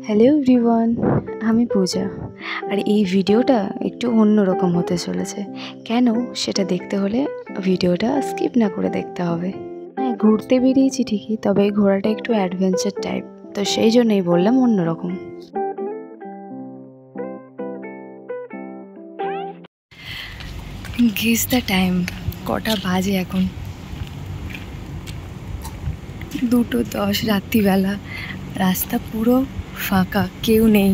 Hello everyone, আমি পূজা। আর এই ভিডিওটা একটু অন্যরকম হতে চলেছে। কেন সেটা দেখতে হলে ভিডিওটা স্কিপ না করে দেখতে হবে। হ্যাঁ, ঘুরতে বেরিয়েছি ঠিকই, তবে এই ঘোরাটা একটু অ্যাডভেঞ্চার টাইপ, তো সেই জন্যই বললাম অন্যরকম। গেস দ্য টাইম, কটা বাজে এখন? 2:10 রাত্রিবেলা। রাস্তা পুরো ফাঁকা, কেউ নেই।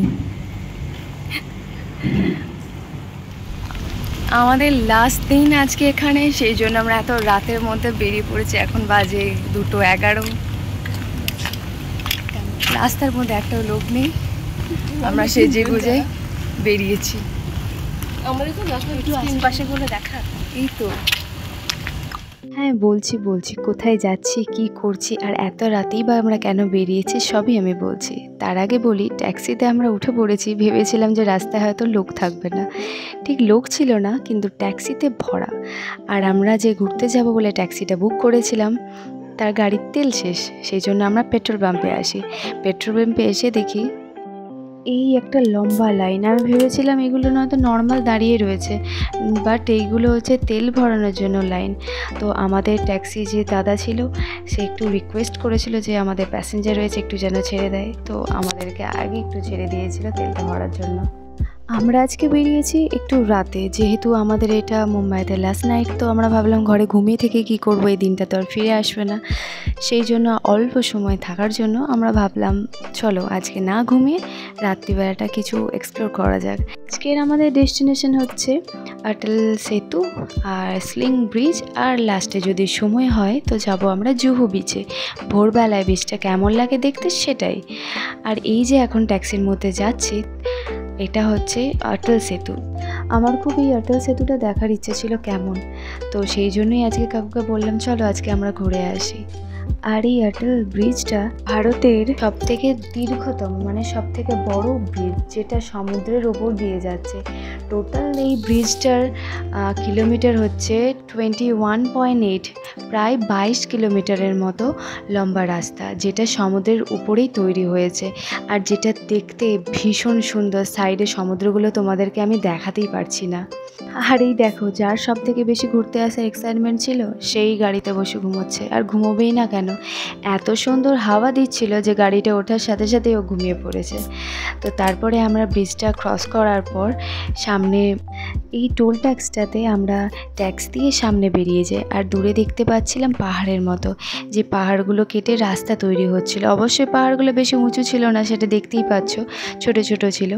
আমাদের লাস্ট দিন আজকে এখানে, সেই জন্য আমরা এত রাতের মধ্যে বেরিয়ে পড়েছি। এখন বাজে 2:11। রাস্তার মধ্যে একটাও লোক নেই, আমরা সেজে গুজে বেরিয়েছি। আমাদের তো একটু আশেপাশে বলে দেখা। এই তো, হ্যাঁ বলছি কোথায় যাচ্ছি, কি করছি, আর এত রাতেই বা আমরা কেন বেরিয়েছি সবই আমি বলছি। তার আগে বলি, ট্যাক্সিতে আমরা উঠে পড়েছি। ভেবেছিলাম যে রাস্তায় হয়তো লোক থাকবে না, ঠিক লোক ছিল না, কিন্তু ট্যাক্সিতে ভরা। আর আমরা যে ঘুরতে যাব বলে ট্যাক্সিটা বুক করেছিলাম, তার গাড়ির তেল শেষ। সেই জন্য আমরা পেট্রোল পাম্পে আসি। পেট্রোল পাম্পে এসে দেখি এই একটা লম্বা লাইন। আমি ভেবেছিলাম এগুলো নয়তো নর্মাল দাঁড়িয়ে রয়েছে, বাট এইগুলো হচ্ছে তেল ভরানোর জন্য লাইন। তো আমাদের ট্যাক্সি যে দাদা ছিল, সে একটু রিকোয়েস্ট করেছিল যে আমাদের প্যাসেঞ্জার রয়েছে, একটু যেন ছেড়ে দেয়। তো আমাদেরকে আগে একটু ছেড়ে দিয়েছিল তেলটা ভরার জন্য। আমরা আজকে বেরিয়েছি একটু রাতে, যেহেতু আমাদের এটা মুম্বাইতে লাস্ট নাইট। তো আমরা ভাবলাম ঘরে ঘুমিয়ে থেকে কি করব, এই দিনটা তো আর ফিরে আসবে না। সেই জন্য অল্প সময় থাকার জন্য আমরা ভাবলাম চলো আজকে না ঘুমিয়ে রাত্রিবেলাটা কিছু এক্সপ্লোর করা যাক। আজকের আমাদের ডেস্টিনেশন হচ্ছে অটল সেতু আর স্লিং ব্রিজ, আর লাস্টে যদি সময় হয় তো যাব আমরা জুহু বিচে। ভোরবেলায় বিচটা কেমন লাগে দেখতে সেটাই। আর এই যে এখন ট্যাক্সির মধ্যে যাচ্ছি, এটা হচ্ছে অটল সেতু। আমার খুব এই অটল সেতুটা দেখার ইচ্ছে ছিল কেমন, তো সেই জন্যই আজকে কাকুকে বললাম চলো আজকে আমরা ঘুরে আসি। আর এই অটল ব্রিজটা ভারতের সবথেকে দীর্ঘতম, মানে সবথেকে বড় ব্রিজ, যেটা সমুদ্রের ওপর দিয়ে যাচ্ছে। টোটাল এই ব্রিজটার কিলোমিটার হচ্ছে 21.8, প্রায় 22 কিলোমিটারের মতো লম্বা রাস্তা, যেটা সমুদ্রের উপরেই তৈরি হয়েছে। আর যেটা দেখতে ভীষণ সুন্দর। সাইডে সমুদ্রগুলো তোমাদেরকে আমি দেখাতেই পারছি না। আর এই দেখো, যার সব থেকে বেশি ঘুরতে আসার এক্সাইটমেন্ট ছিল, সেই গাড়িতে বসে ঘুমোচ্ছে। আর ঘুমোবেই না কেন, এত সুন্দর হাওয়া দিচ্ছিল যে গাড়িটা ওঠার সাথে সাথেই ও ঘুমিয়ে পড়েছে। তো তারপরে আমরা ব্রিজটা ক্রস করার পর সামনে এই টোল ট্যাক্সটাতে আমরা ট্যাক্স দিয়ে সামনে বেরিয়ে যাই। আর দূরে দেখতে পাচ্ছিলাম পাহাড়ের মতো, যে পাহাড়গুলো কেটে রাস্তা তৈরি হচ্ছিল। অবশ্যই পাহাড়গুলো বেশি উঁচু ছিল না, সেটা দেখতেই পাচ্ছ, ছোট ছোট ছিল।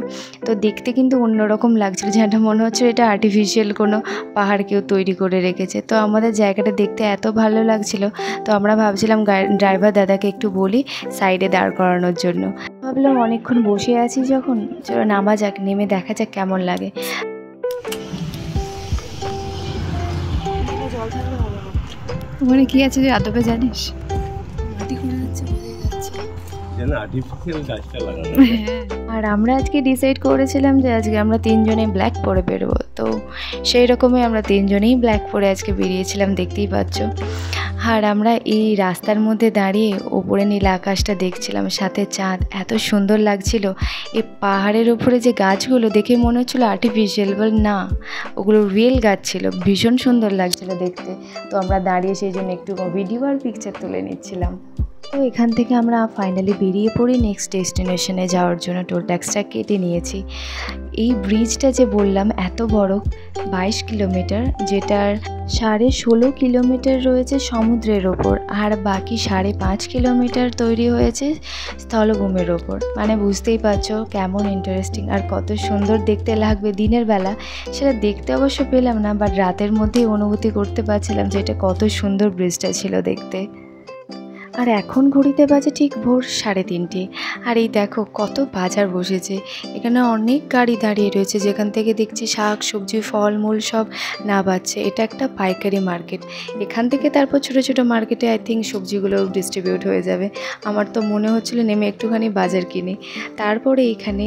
তো দেখতে কিন্তু অন্যরকম লাগছিল, যেটা মনে হচ্ছে এটা আর্টিফিশিয়াল কোনো পাহাড় কেউ তৈরি করে রেখেছে। তো আমাদের জায়গাটা দেখতে এত ভালো লাগছিল, তো আমরা ভাবছিলাম ড্রাইভার দাদাকে একটু বলি সাইডে দাঁড় করানোর জন্য। ভাবলাম অনেকক্ষণ বসে আছি যখন, চলো নামা যাক, নেমে দেখা যাক কেমন লাগে। ওখানে কি আছে যে আদবে জানিস? মাটি খোঁড়া যাচ্ছে, বোঝাই যাচ্ছে যেন আর্টিফিশিয়াল গাছটা লাগানো। আর আমরা আজকে ডিসাইড করেছিলাম যে আজকে আমরা তিনজনেই ব্ল্যাক পরে বেরোবো। তো সেই রকমই আমরা তিনজনেই ব্ল্যাক পরে আজকে বেরিয়েছিলাম, দেখতেই পাচ্ছ। আর আমরা এই রাস্তার মধ্যে দাঁড়িয়ে ওপরে নীল আকাশটা দেখছিলাম, সাথে চাঁদ, এত সুন্দর লাগছিল। এই পাহাড়ের উপরে যে গাছগুলো দেখে মনে হচ্ছিলো আর্টিফিশিয়াল, বল না, ওগুলো রিয়েল গাছ ছিল। ভীষণ সুন্দর লাগছিল দেখতে। তো আমরা দাঁড়িয়ে সেই জন্য একটু ভিডিও আর পিকচার তুলে নিচ্ছিলাম। তো এখান থেকে আমরা ফাইনালি বেরিয়ে পড়ি নেক্সট ডেস্টিনেশনে যাওয়ার জন্য। টোল ট্যাক্সটা কেটে নিয়েছি। এই ব্রিজটা যে বললাম এত বড়, 22 কিলোমিটার, যেটার 16.5 কিলোমিটার রয়েছে সমুদ্রের ওপর, আর বাকি 5.5 কিলোমিটার তৈরি হয়েছে স্থলভূমির ওপর। মানে বুঝতেই পারছো কেমন ইন্টারেস্টিং আর কত সুন্দর দেখতে লাগবে দিনের বেলা। সেটা দেখতে অবশ্য পেলাম না, বাট রাতের মধ্যেই অনুভূতি করতে পারছিলাম যে এটা কত সুন্দর ব্রিজটা ছিল দেখতে। আর এখন ঘড়িতে বাজে ঠিক ভোর 3:30। আর এই দেখো কত বাজার বসেছে। এখানে অনেক গাড়ি দাঁড়িয়ে রয়েছে, যেখান থেকে দেখছি শাক সবজি ফলমূল সব নামাচ্ছে। এটা একটা পাইকারি মার্কেট। এখান থেকে তারপর ছোট ছোট মার্কেটে আই থিঙ্ক সবজিগুলো ডিস্ট্রিবিউট হয়ে যাবে। আমার তো মনে হচ্ছিল নেমে একটুখানি বাজার কিনি। তারপরে এখানে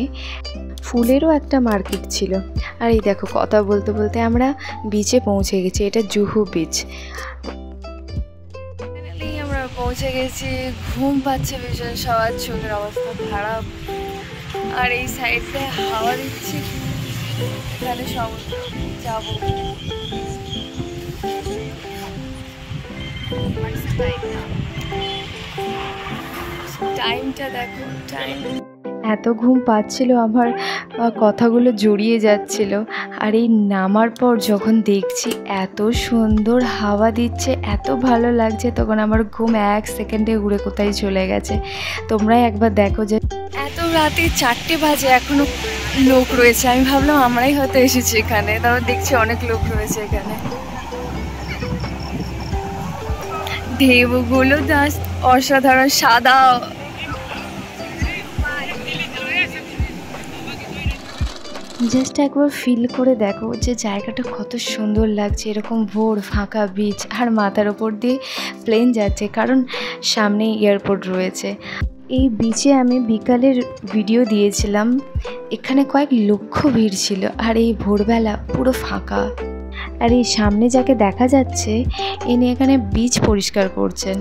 ফুলেরও একটা মার্কেট ছিল। আর এই দেখো কথা বলতে বলতে আমরা বিচে পৌঁছে গেছি। এটা জুহু বিচ। পৌঁছে গেছি। ঘুম পাচ্ছে ভীষণ, সবার চোখের অবস্থা খারাপ। আর এই সাইডে হাওয়া দিচ্ছে, এখানে সমুদ্র যাবো। টাইমটা দেখো, টাইম এত ঘুম পাচ্ছিল আমার, কথাগুলো জড়িয়ে যাচ্ছিল। আর এই নামার পর যখন দেখছি এত সুন্দর হাওয়া দিচ্ছে, এত ভালো লাগছে, তখন আমার ঘুম 1 সেকেন্ডে উড়ে কোথায় চলে গেছে। তোমরাই একবার দেখো যে এত রাতে 4টে বাজে এখনো লোক রয়েছে। আমি ভাবলাম আমরাই হয়তো এসেছি এখানে, তারপর দেখছি অনেক লোক রয়েছে এখানে। ঢেউগুলো জাস্ট অসাধারণ, সাদা। জাস্ট একবার ফিল করে দেখো যে জায়গাটা কত সুন্দর লাগছে। এরকম ভোর, ফাঁকা বিচ, আর মাথার ওপর দিয়ে প্লেন যাচ্ছে, কারণ সামনেই এয়ারপোর্ট রয়েছে। এই বিচে আমি বিকালের ভিডিও দিয়েছিলাম, এখানে কয়েক লক্ষ ভিড় ছিল। আর এই ভোরবেলা পুরো ফাঁকা। আর এই সামনে যাকে দেখা যাচ্ছে, ইনি এখানে বিচ পরিষ্কার করছেন।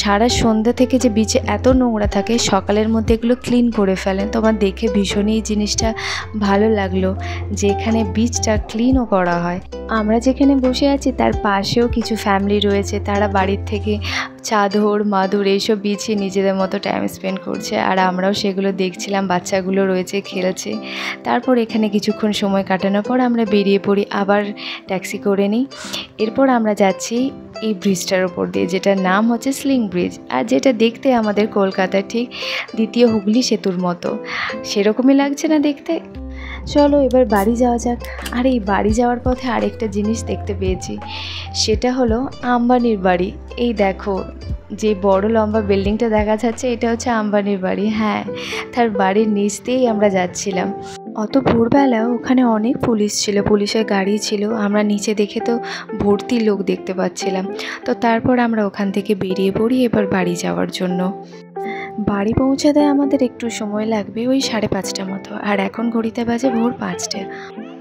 সারা সন্ধ্যা থেকে যে বিচে এত নোংরা থাকে, সকালের মধ্যে এগুলো ক্লিন করে ফেলেন। তো আমার দেখে ভীষণই এই জিনিসটা ভালো লাগলো যে এখানে বিচটা ক্লিনও করা হয়। আমরা যেখানে বসে আছি তার পাশেও কিছু ফ্যামিলি রয়েছে, তারা বাড়ির থেকে চাদর, মাদুর এইসব বিছিয়ে নিজেদের মতো টাইম স্পেন্ড করছে। আর আমরাও সেগুলো দেখছিলাম, বাচ্চাগুলো রয়েছে, খেলছে। তারপর এখানে কিছুক্ষণ সময় কাটানোর পর আমরা বেরিয়ে পড়ি, আবার ট্যাক্সি করে নিই। এরপর আমরা যাচ্ছি এই ব্রিজটার ওপর দিয়ে, যেটার নাম হচ্ছে স্লিং ব্রিজ, আর যেটা দেখতে আমাদের কলকাতার ঠিক দ্বিতীয় হুগলি সেতুর মতো। সেরকমই লাগছে না দেখতে? চলো এবার বাড়ি যাওয়া যাক। আর এই বাড়ি যাওয়ার পথে আরেকটা জিনিস দেখতে পেয়েছি, সেটা হলো আম্বানির বাড়ি। এই দেখো, যে বড় লম্বা বিল্ডিংটা দেখা যাচ্ছে, এটা হচ্ছে আম্বানির বাড়ি। হ্যাঁ, তার বাড়ির নিচ দিয়েই আমরা যাচ্ছিলাম। অত ভোরবেলা ওখানে অনেক পুলিশ ছিল, পুলিশের গাড়ি ছিল। আমরা নিচে দেখে তো ভর্তি লোক দেখতে পাচ্ছিলাম। তো তারপর আমরা ওখান থেকে বেরিয়ে পড়ি এবার বাড়ি যাওয়ার জন্য। বাড়ি পৌঁছাতে আমাদের একটু সময় লাগবে, ওই 5:30 মতো। আর এখন ঘড়িতে বাজে ভোর 5টা।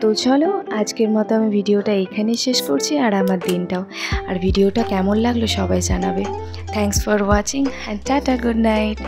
তো চলো আজকের মতো আমি ভিডিওটা এইখানেই শেষ করছি, আর আমার দিনটাও। আর ভিডিওটা কেমন লাগলো সবাই জানাবে। Thanks for watching and tata, good night.